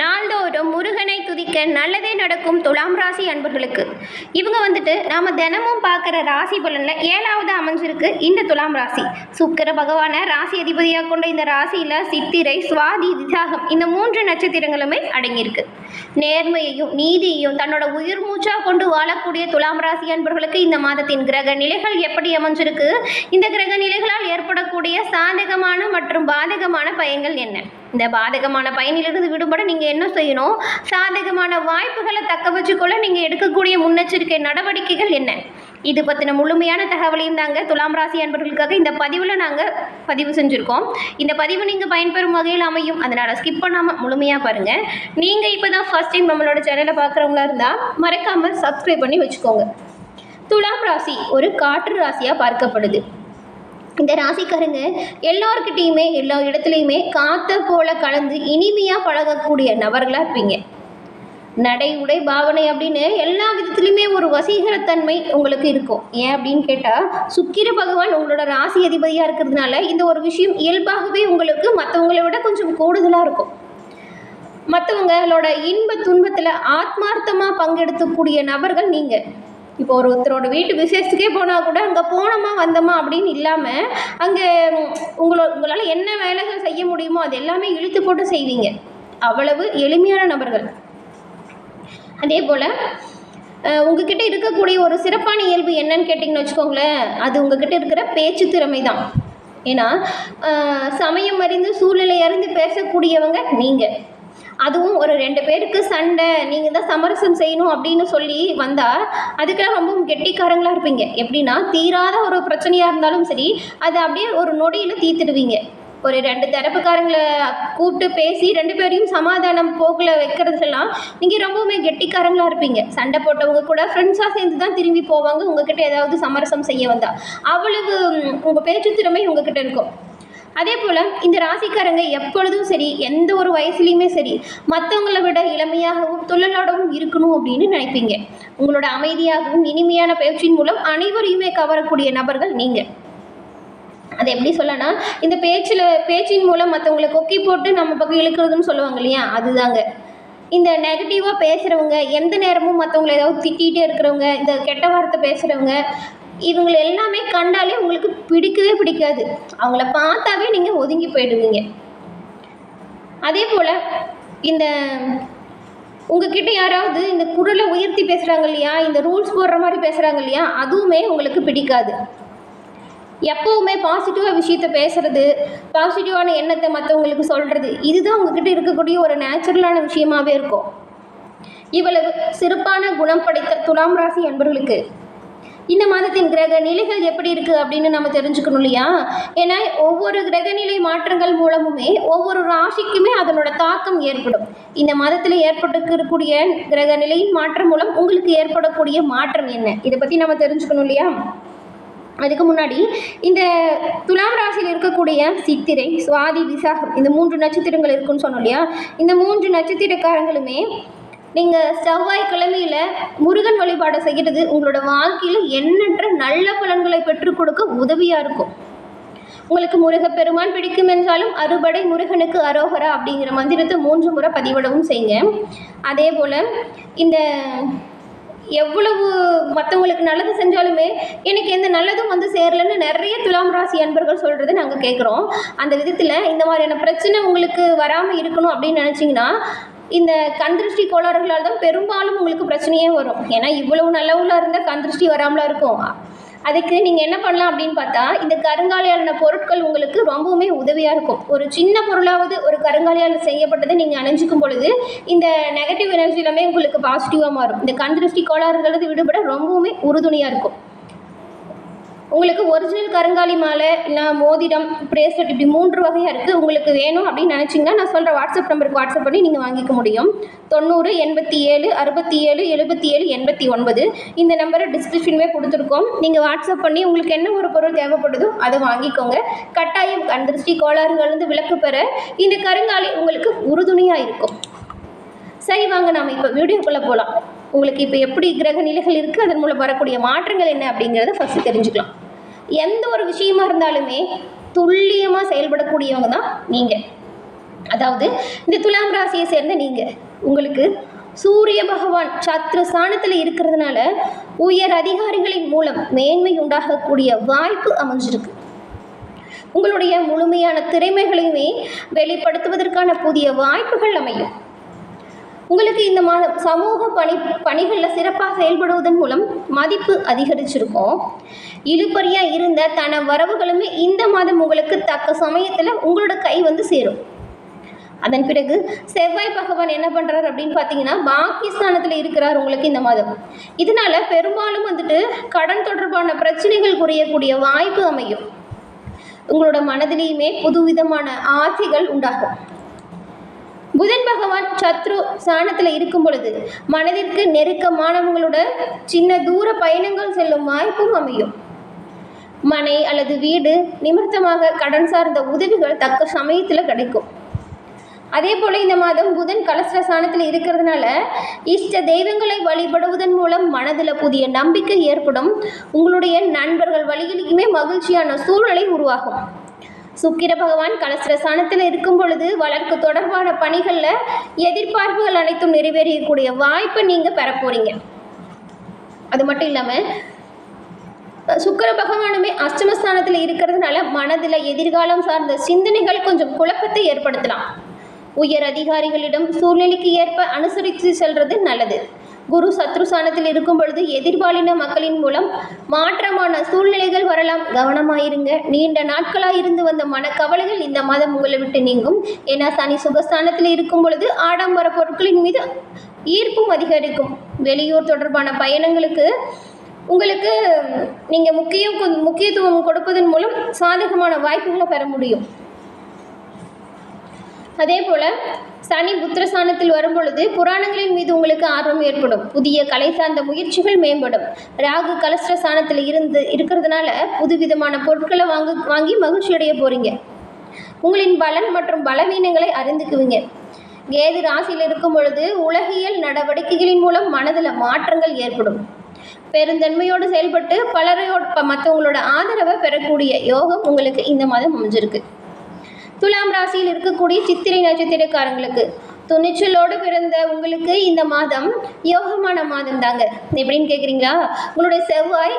நாள்தோறும் முருகனை துதிக்க நல்லதே நடக்கும் துலாம் ராசி அன்பர்களுக்கு இவங்க நாம தினமும் பார்க்குற ராசி பலனில் 7வது அமைஞ்சிருக்கு இந்த துலாம் ராசி. சுக்கிர பகவானை ராசி அதிபதியாக கொண்ட இந்த ராசியில் சித்திரை, சுவாதி, விசாகம் இந்த 3 நட்சத்திரங்களுமே அடங்கியிருக்கு. நேர்மையையும் நீதியையும் தன்னோட உயிர் மூச்சா கொண்டு வாழக்கூடிய துலாம் ராசி அன்பர்களுக்கு இந்த மாதத்தின் கிரக நிலைகள் எப்படி அமைஞ்சிருக்கு, இந்த கிரக நிலைகளால் ஏற்படக்கூடிய சாதகமான மற்றும் பாதகமான பயன்கள் என்ன, இந்த பாதகமான பயனிலிருந்து விடுபட நீங்கள் என்ன செய்யணும், சாதகமான வாய்ப்புகளை தக்க வச்சுக்கொள்ள நீங்கள் எடுக்கக்கூடிய முன்னெச்சரிக்கை நடவடிக்கைகள் என்ன, இது பற்றின முழுமையான தகவலையும் தாங்க துலாம் ராசி அன்பர்களுக்காக இந்த பதிவில் நாங்கள் பதிவு செஞ்சுருக்கோம். இந்த பதிவு நீங்கள் பயன்பெறும் வகையில் அமையும், அதனால் ஸ்கிப் பண்ணாமல் முழுமையாக பாருங்கள். நீங்கள் இப்போ தான் ஃபர்ஸ்ட் டைம் நம்மளோட சேனலை பார்க்குறவங்களா இருந்தால் மறக்காமல் சப்ஸ்கிரைப் பண்ணி வச்சுக்கோங்க. துலாம் ராசி ஒரு காற்று ராசியாக பார்க்கப்படுது. இந்த ராசிக்காரங்க எல்லாருக்கிட்டேயுமே எல்லா இடத்துலையுமே காற்றை போல கலந்து இனிமையாக பழகக்கூடிய நபர்களாக இருப்பீங்க. நடை, உடை, பாவனை அப்படின்னு எல்லா விதத்துலையுமே ஒரு வசீகரத்தன்மை உங்களுக்கு இருக்கும். ஏன் அப்படின்னு கேட்டால், சுக்கிர பகவான் உங்களோட ராசி அதிபதியாக இருக்கிறதுனால இந்த ஒரு விஷயம் இயல்பாகவே உங்களுக்கு மற்றவங்களை விட கொஞ்சம் கூடுதலாக இருக்கும். மற்றவங்களோட இன்ப துன்பத்தில் ஆத்மார்த்தமாக பங்கெடுக்கக்கூடிய நபர்கள் நீங்கள். இப்போ ஒருத்தரோட வீட்டு விசேஷத்துக்கே போனால் கூட அங்கே போனோமா வந்தோமா அப்படின்னு இல்லாமல் அங்கே உங்களால் என்ன வேலைகள் செய்ய முடியுமோ அது எல்லாமே இழுத்து போட்டு செய்வீங்க. அவ்வளவு எளிமையான நபர்கள். அதே போல் உங்ககிட்ட இருக்கக்கூடிய ஒரு சிறப்பான இயல்பு என்னன்னு கேட்டிங்கன்னு வச்சுக்கோங்களேன், அது உங்ககிட்ட இருக்கிற பேச்சு திறமை தான். ஏன்னா சமயம் அறிந்து சூழ்நிலை அறிந்து பேசக்கூடியவங்க நீங்கள். அதுவும் ஒரு 2 பேருக்கு சண்டை, நீங்கள் தான் சமரசம் செய்யணும் அப்படின்னு சொல்லி வந்தால் அதுக்கெல்லாம் ரொம்ப கெட்டிக்காரங்களாக இருப்பீங்க. எப்படின்னா, தீராத ஒரு பிரச்சனையாக இருந்தாலும் சரி அதை அப்படியே ஒரு நொடியில் தீர்த்துடுவீங்க. ஒரு 2 தரப்புக்காரங்களை கூப்பிட்டு பேசி 2 பேரையும் சமாதானம் போக்கில் வைக்கிறதுலாம் நீங்கள் ரொம்பவுமே கெட்டிக்காரங்களாக இருப்பீங்க. சண்டை போட்டவங்க கூட ஃப்ரெண்ட்ஸாக சேர்ந்து தான் திரும்பி போவாங்க உங்ககிட்ட ஏதாவது சமரசம் செய்ய வந்தால். அவ்வளவு உங்கள் பேச்சு திறமை உங்ககிட்ட இருக்கும். அதே போல் இந்த ராசிக்காரங்க எப்பொழுதும் சரி, எந்த ஒரு வயசுலையுமே சரி, மற்றவங்களை விட இளமையாகவும் துள்ளலோடவும் இருக்கணும் அப்படின்னு நினைப்பீங்க. உங்களோட அமைதியாகவும் இனிமையான பேச்சின் மூலம் அனைவரையுமே கவரக்கூடிய நபர்கள் நீங்கள். அது எப்படி சொல்லனா, இந்த பேச்சின் மூலம் மற்றவங்களை கொக்கி போட்டு நம்ம பக்கம் இழுக்கிறதுன்னு சொல்லுவாங்க இல்லையா, அதுதாங்க. இந்த நெகட்டிவாக பேசுகிறவங்க, எந்த நேரமும் மற்றவங்களை ஏதாவது திட்டிகிட்டே இருக்கிறவங்க, இந்த கெட்ட வார்த்தை பேசுகிறவங்க, இவங்களை எல்லாமே கண்டாலே உங்களுக்கு பிடிக்கவே பிடிக்காது. அவங்கள பார்த்தாவே நீங்கள் ஒதுங்கி போயிடுவீங்க. அதே போல் இந்த உங்ககிட்ட யாராவது இந்த குரலை உயர்த்தி பேசுகிறாங்க இல்லையா, இந்த ரூல்ஸ் போடுற மாதிரி பேசுகிறாங்க இல்லையா, அதுவுமே உங்களுக்கு பிடிக்காது. எப்போவுமே பாசிட்டிவாக விஷயத்த பேசுகிறது, பாசிட்டிவான எண்ணத்தை மற்றவங்களுக்கு சொல்கிறது, இதுதான் உங்ககிட்ட இருக்கக்கூடிய ஒரு நேச்சுரலான விஷயமாகவே இருக்கும். இவ்வளவு சிறப்பான குணம் படைத்த துலாம் ராசி அன்பர்களுக்கு இந்த மாதத்தின் கிரக நிலைகள் எப்படி இருக்குது அப்படின்னு நம்ம தெரிஞ்சுக்கணும் இல்லையா. ஏன்னா ஒவ்வொரு கிரகநிலை மாற்றங்கள் மூலமுமே ஒவ்வொரு ராசிக்குமே அதனோட தாக்கம் ஏற்படும். இந்த மாதத்தில் ஏற்பட்டிருக்கக்கூடிய கிரக நிலையின் மாற்றம் மூலம் உங்களுக்கு ஏற்படக்கூடிய மாற்றம் என்ன, இதை பற்றி நம்ம தெரிஞ்சுக்கணும் இல்லையா. அதுக்கு முன்னாடி இந்த துலாம் ராசியில் இருக்கக்கூடிய சித்திரை, சுவாதி, விசாகம் இந்த 3 நட்சத்திரங்கள் இருக்குன்னு சொன்னோம் இல்லையா. இந்த 3 நட்சத்திரக்காரங்களுமே நீங்கள் செவ்வாய்க்கிழமையில் முருகன் வழிபாடை செய்கிறது உங்களோட வாழ்க்கையில் எண்ணற்ற நல்ல பலன்களை பெற்றுக் கொடுக்க உதவியாக இருக்கும். உங்களுக்கு முருகப்பெருமான் பிடிக்கும் என்றாலும் அறுபடை முருகனுக்கு அரோகரா அப்படிங்கிற மந்திரத்தை 3 முறை பதிவிடவும் செய்யுங்க. அதே போல் இந்த எவ்வளவு மற்றவங்களுக்கு நல்லது செஞ்சாலுமே எனக்கு எந்த நல்லதும் சேரலன்னு நிறைய துலாம் ராசி அன்பர்கள் சொல்கிறத நாங்கள் கேட்குறோம். அந்த விதத்தில் இந்த மாதிரியான பிரச்சனை உங்களுக்கு வராமல் இருக்கணும் அப்படின்னு நினச்சிங்கன்னா, இந்த கண்திருஷ்டி கோளாறுகளால் தான் பெரும்பாலும் உங்களுக்கு பிரச்சனையே வரும். ஏன்னா இவ்வளவு நல்லவங்களாக இருந்தால் கண்திருஷ்டி வராமலாம் இருக்கும். அதுக்கு நீங்கள் என்ன பண்ணலாம் அப்படின்னு பார்த்தா, இந்த கருங்காலியான பொருட்கள் உங்களுக்கு ரொம்பவுமே உதவியாக இருக்கும். ஒரு சின்ன பொருளாவது ஒரு கருங்காலியால் செய்யப்பட்டதை நீங்கள் அணிஞ்சிக்கும் பொழுது இந்த நெகட்டிவ் எனர்ஜி எல்லாமே உங்களுக்கு பாசிட்டிவாக மாறும். இந்த கண்திருஷ்டி கோளாறுகளது விடுபட ரொம்பவுமே உறுதுணையாக இருக்கும். உங்களுக்கு ஒரிஜினல் கருங்காலி மாலை, இல்லை மோதிரம், பிரேஸ்லெட் இப்படி 3 வகையாக இருக்குது. உங்களுக்கு வேணும் அப்படின்னு நினச்சிங்கன்னா நான் சொல்கிற வாட்ஸ்அப் நம்பருக்கு வாட்ஸ்அப் பண்ணி நீங்கள் வாங்கிக்க முடியும். 90 87 67 77 89 இந்த நம்பரை டிஸ்கிரிப்ஷன்லேயே கொடுத்துருக்கோம். நீங்கள் வாட்ஸ்அப் பண்ணி உங்களுக்கு என்ன ஒரு பொருள் தேவைப்படுதோ அதை வாங்கிக்கோங்க. கட்டாயம் கண்திருஷ்டி கோளாறுகள்லேருந்து விலக்கு பெற இந்த கருங்காலி உங்களுக்கு உறுதுணையாக இருக்கும். சரி, வாங்க நாம் இப்போ வீடியோக்குள்ளே போகலாம். உங்களுக்கு இப்போ எப்படி கிரக நிலைகள் இருக்குது, அதன் மூலம் வரக்கூடிய மாற்றங்கள் என்ன அப்படிங்கிறத ஃபஸ்ட்டு தெரிஞ்சுக்கலாம். எந்த ஒரு விஷயமா இருந்தாலுமே துல்லியமாக செயல்படக்கூடியவங்க தான் நீங்கள். அதாவது இந்த துலாம் ராசியை சேர்ந்த நீங்கள், உங்களுக்கு சூரிய பகவான் சத்ரு ஸ்தானத்தில் இருக்கிறதுனால உயர் அதிகாரிகளின் மூலம் மேன்மை உண்டாகக்கூடிய வாய்ப்பு அமைஞ்சிருக்கு. உங்களுடைய முழுமையான திறமைகளையுமே வெளிப்படுத்துவதற்கான புதிய வாய்ப்புகள் அமையும். உங்களுக்கு இந்த மாதம் சமூக பணிகளில் சிறப்பாக செயல்படுவதன் மூலம் மதிப்பு அதிகரிச்சிருக்கும். இழுபறியாக இருந்த தன வரவுகளுமே இந்த மாதம் உங்களுக்கு தக்க சமயத்தில் உங்களோட கை வந்து சேரும். அதன் பிறகு செவ்வாய் பகவான் என்ன பண்ணுறார் அப்படின்னு பார்த்தீங்கன்னா பாகிஸ்தானத்தில் இருக்கிறார் உங்களுக்கு இந்த மாதம். இதனால பெரும்பாலும் வந்துட்டு கடன் தொடர்பான பிரச்சனைகள் குறையக்கூடிய வாய்ப்பு அமையும். உங்களோட மனதிலேயுமே புதுவிதமான ஆசைகள் உண்டாகும். புதன் பகவான் சத்ரு ஸ்தானத்தில் இருக்கும் பொழுது மனதிற்கு நெருக்கமானவங்களோட சின்ன தூர பயணங்கள் செல்லும் வாய்ப்பும் அமையும். மனை அல்லது வீடு நிமித்தமாக கடன் சார்ந்த உதவிகள் தக்க சமயத்தில் கிடைக்கும். அதே போல் இந்த மாதம் புதன் கலஸ்திர ஸ்தானத்தில் இருக்கிறதுனால இஷ்ட தெய்வங்களை வழிபடுவதன் மூலம் மனதில் புதிய நம்பிக்கை ஏற்படும். உங்களுடைய நண்பர்கள் வழியிலுமே மகிழ்ச்சியான சூழலை உருவாகும். சுக்கிர பகவான் கலஸ்திர ஸ்தானத்தில் இருக்கும் பொழுது வளர்க்கு தொடர்பான பணிகளில் எதிர்பார்ப்புகள் அனைத்தும் நிறைவேறக்கூடிய வாய்ப்பை நீங்கள் பெற போகிறீங்க. அது மட்டும் இல்லாமல் சுக்கிர பகவானுமே அஷ்டமஸ்தானத்தில் இருக்கிறதுனால மனதில் எதிர்காலம் சார்ந்த சிந்தனைகள் கொஞ்சம் குழப்பத்தை ஏற்படுத்தலாம். உயர் அதிகாரிகளிடம் சூழ்நிலைக்கு ஏற்ப அனுசரித்து செல்வது நல்லது. குரு சத்ருஸ்தானத்தில் இருக்கும் பொழுது எதிர்பாலின மக்களின் மூலம் மாற்றமான சூழ்நிலைகள் வரலாம், கவனமாயிருங்க. நீண்ட நாட்களாக இருந்து வந்த மனக்கவலைகள் இந்த மாதம் உங்களை விட்டு நீங்கும். ஏன்னா சனி சுகஸ்தானத்தில் இருக்கும் பொழுது ஆடம்பர பொருட்களின் மீது ஈர்ப்பும் அதிகரிக்கும். வெளியூர் தொடர்பான பயணங்களுக்கு உங்களுக்கு நீங்கள் முக்கியத்துவம் கொடுப்பதன் மூலம் சாதகமான வாய்ப்புகளை பெற முடியும். அதே போல் சனி புத்திரஸ்தானத்தில் வரும் பொழுது புராணங்களின் மீது உங்களுக்கு ஆர்வம் ஏற்படும். புதிய கலை சார்ந்த முயற்சிகள் மேம்படும். ராகு கலஸ்திர ஸ்தானத்தில் இருக்கிறதுனால புதுவிதமான பொருட்களை வாங்கி மகிழ்ச்சி அடைய போகிறீங்க. உங்களின் பலன் மற்றும் பலவீனங்களை அறிந்துக்குவீங்க. கேது ராசியில் இருக்கும் பொழுது உலகியல் நடவடிக்கைகளின் மூலம் மனதில் மாற்றங்கள் ஏற்படும். பெருந்தன்மையோடு செயல்பட்டு மற்றவங்களோட ஆதரவை பெறக்கூடிய யோகம் உங்களுக்கு இந்த மாதம் அமைஞ்சிருக்கு. துலாம் ராசியில் இருக்கக்கூடிய சித்திரை நட்சத்திரக்காரங்களுக்கு துணிச்சலோடு பிறந்த உங்களுக்கு இந்த மாதம் யோகமான மாதம் தாங்க. எப்படின்னு கேட்குறீங்களா? உங்களுடைய செவ்வாய்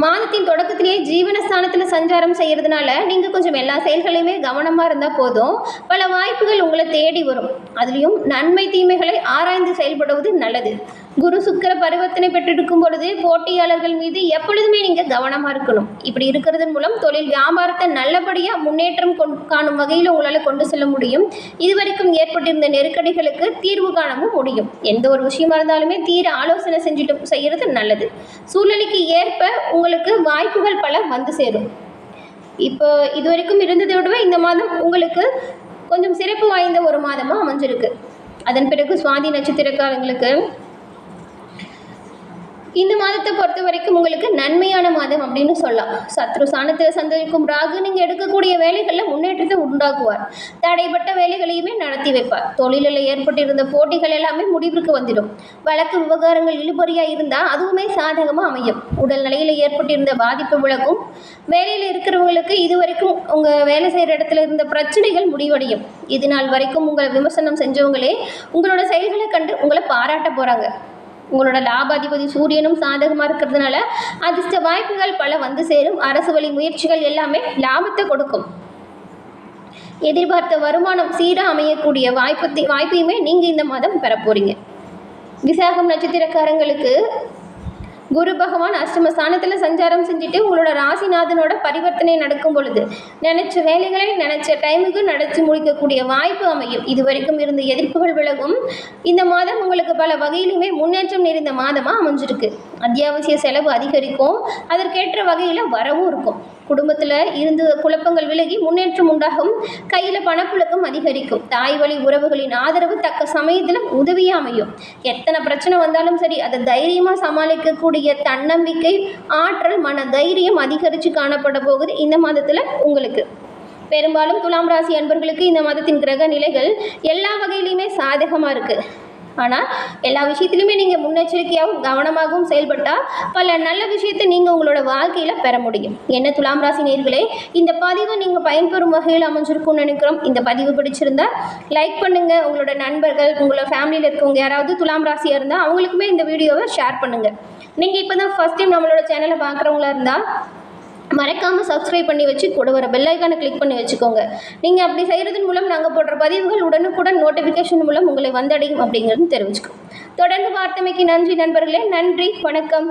மாதத்தின் தொடக்கத்திலேயே ஜீவனஸ்தானத்தில் சஞ்சாரம் செய்கிறதுனால நீங்கள் கொஞ்சம் எல்லா செயல்களையுமே கவனமாக இருந்தால் போதும். பல வாய்ப்புகள் உங்களை தேடி வரும். அதுலேயும் நன்மை தீமைகளை ஆராய்ந்து செயல்படுவது நல்லது. குரு சுக்கிர பரிவர்த்தனை பெற்றிருக்கும் பொழுது போட்டியாளர்கள் மீது எப்பொழுதுமே நீங்கள் கவனமாக இருக்கணும். இப்படி இருக்கிறதன் மூலம் தொழில் வியாபாரத்தை நல்லபடியாக முன்னேற்றம் காணும் வகையில் உங்களால் கொண்டு செல்ல முடியும். இதுவரைக்கும் ஏற்பட்டிருந்த நெருக்கடிகளுக்கு தீர்வு காணவும் முடியும். எந்த ஒரு விஷயமா இருந்தாலுமே தீர ஆலோசனை செஞ்சுட்டு செய்கிறது நல்லது. சூழ்நிலைக்கு ஏற்ப உங்களுக்கு வாய்ப்புகள் பல வந்து சேரும். இப்போ இதுவரைக்கும் இருந்ததை விடவே இந்த மாதம் உங்களுக்கு கொஞ்சம் சிறப்பு வாய்ந்த ஒரு மாதமாக அமைஞ்சிருக்கு. அதன் பிறகு சுவாதி நட்சத்திரக்காரங்களுக்கு இந்த மாதத்தை பொறுத்த வரைக்கும் உங்களுக்கு நன்மையான மாதம் அப்படின்னு சொல்லலாம். சத்ரு ஸ்தானத்தில் சந்தரிக்கும் ராகு நீங்கள் எடுக்கக்கூடிய வேலைகளில் முன்னேற்றத்தை உண்டாக்குவார். தடைப்பட்ட வேலைகளையுமே நடத்தி வைப்பார். தொழிலில் ஏற்பட்டிருந்த போட்டிகள் எல்லாமே முடிவிற்கு வந்துடும். வழக்கு விவகாரங்கள் இழுபறியாக இருந்தால் அதுவுமே சாதகமாக அமையும். உடல் நிலையில் ஏற்பட்டிருந்த பாதிப்பு விலகும். வேலையில் இருக்கிறவங்களுக்கு இதுவரைக்கும் உங்கள் வேலை செய்கிற இடத்துல இருந்த பிரச்சனைகள் முடிவடையும். இது நாள் வரைக்கும் உங்களை விமர்சனம் செஞ்சவங்களே உங்களோட செயல்களை கண்டு உங்களை பாராட்ட போகிறாங்க. உங்களோட லாபாதிபதி சூரியனும் சாதகமாக இருக்கிறதுனால அதிர்ஷ்ட வாய்ப்புகள் பல வந்து சேரும். அரசு வழி முயற்சிகள் எல்லாமே லாபத்தை கொடுக்கும். எதிர்பார்த்த வருமானம் சீராக அமையக்கூடிய வாய்ப்பையுமே நீங்கள் இந்த மாதம் பெற போகிறீங்க. விசாகம் நட்சத்திரக்காரங்களுக்கு குரு பகவான் அஷ்டம ஸ்தானத்தில் சஞ்சாரம் செஞ்சுட்டு உங்களோட ராசிநாதனோட பரிவர்த்தனை நடக்கும் பொழுது நினைச்ச வேலைகளை நினைச்ச டைமுக்கு நடத்தி முடிக்கக்கூடிய வாய்ப்பு அமையும். இதுவரைக்கும் இருந்த எதிர்ப்புகள் விலகும். இந்த மாதம் உங்களுக்கு பல வகையிலுமே முன்னேற்றம் நிறைந்த மாதமாக அமைஞ்சிருக்கு. அத்தியாவசிய செலவு அதிகரிக்கும். அதற்கேற்ற வகையில் வரவும் இருக்கும். குடும்பத்தில் இருந்து குழப்பங்கள் விலகி முன்னேற்றம் உண்டாகும். கையில் பணப்புழக்கம் அதிகரிக்கும். தாய் வழி உறவுகளின் ஆதரவு தக்க சமயத்தில் உதவியாக அமையும். எத்தனை பிரச்சனை வந்தாலும் சரி அதை தைரியமாக சமாளிக்கக்கூடிய தன்னம்பிக்கை, ஆற்றல், மன தைரியம் அதிகரித்து காணப்பட போகுது இந்த மாதத்தில் உங்களுக்கு. பெரும்பாலும் துலாம் ராசி அன்பர்களுக்கு இந்த மாதத்தின் கிரக நிலைகள் எல்லா வகையிலையுமே சாதகமாக இருக்குது. ஆனால் எல்லா விஷயத்துலையுமே நீங்கள் முன்னெச்சரிக்கையாகவும் கவனமாகவும் செயல்பட்டால் பல நல்ல விஷயத்தை நீங்கள் உங்களோட வாழ்க்கையில் பெற முடியும். என்ன துலாம் ராசி நேயர்களே, இந்த பதிவு நீங்கள் பயன்பெறும் வகையில் அமைஞ்சிருக்கும்னு நினைக்கிறோம். இந்த பதிவு பிடிச்சிருந்தா லைக் பண்ணுங்கள். உங்களோட நண்பர்கள், உங்களோட ஃபேமிலியில் இருக்கவங்க யாராவது துலாம் ராசியாக இருந்தால் அவங்களுக்குமே இந்த வீடியோவை ஷேர் பண்ணுங்கள். நீங்கள் இப்போ தான் ஃபஸ்ட் டைம் நம்மளோட சேனலை பார்க்குறவங்களா இருந்தால் மறக்காமல் சப்ஸ்கிரைப் பண்ணி வச்சு கூட வர பெல் ஐக்கானை கிளிக் பண்ணி வச்சுக்கோங்க. நீங்கள் அப்படி செய்கிறதன் மூலம் நாங்கள் போடுற பதிவுகள் உடனுக்குடன் நோட்டிஃபிகேஷன் மூலம் உங்களை வந்தடையும் அப்படிங்கிறது தெரிவிச்சுக்கோங்க. தொடர்ந்து பார்த்தமைக்கு நன்றி நண்பர்களே. நன்றி, வணக்கம்.